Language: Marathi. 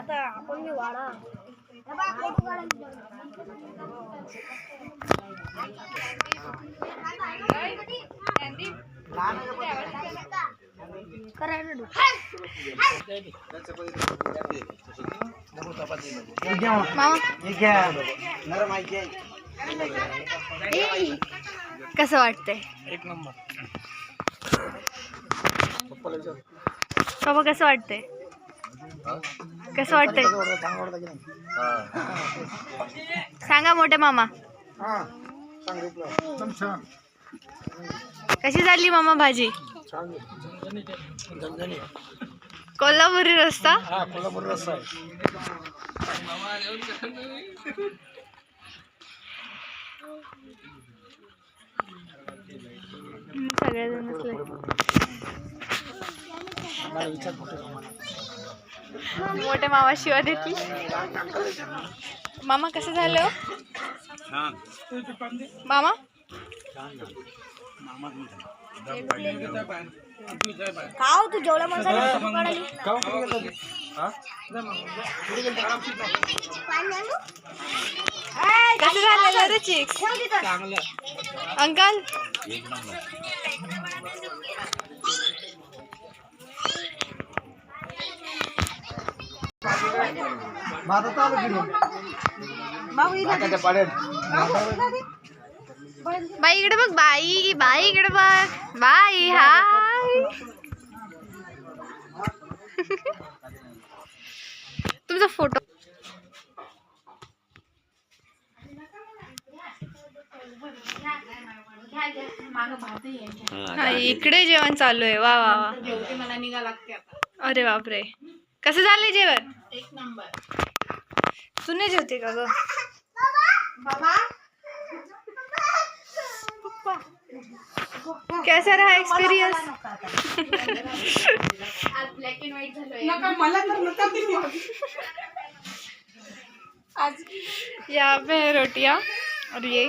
आता आपण मी वाडा कसं वाटतंय? एक नंबर. बाबा कसं वाटतंय? कसं वाटतंय सांगा मोठे मामा. कशी झाली मामा भाजी? कोल्हापुरी रस्ता. कोल्हापूर रस्सा आहे. सगळेजण मोठे मामा शिवा देतील. मामा कसं झालं मामा? खाऊ तू जेवढ्या माणसाला कसं झालेलं रे चिक्स? अंकल बाई इकडे बघ. बाई बाई इकडे बघ. बाई हाय. तुमचा फोटो हा इकडे जेवण चालू आहे. वा वा वा. मला निघा लागते आता. अरे बापरे. कसं झालंय जेवण? एक नंबर. तुने जेवते का ग? बाबा कैसा रहा एक्सपीरियंस? आज ब्लॅक अँड व्हाईट झालोय. मला तर नका आज यहाँ पे है रोटियां और ये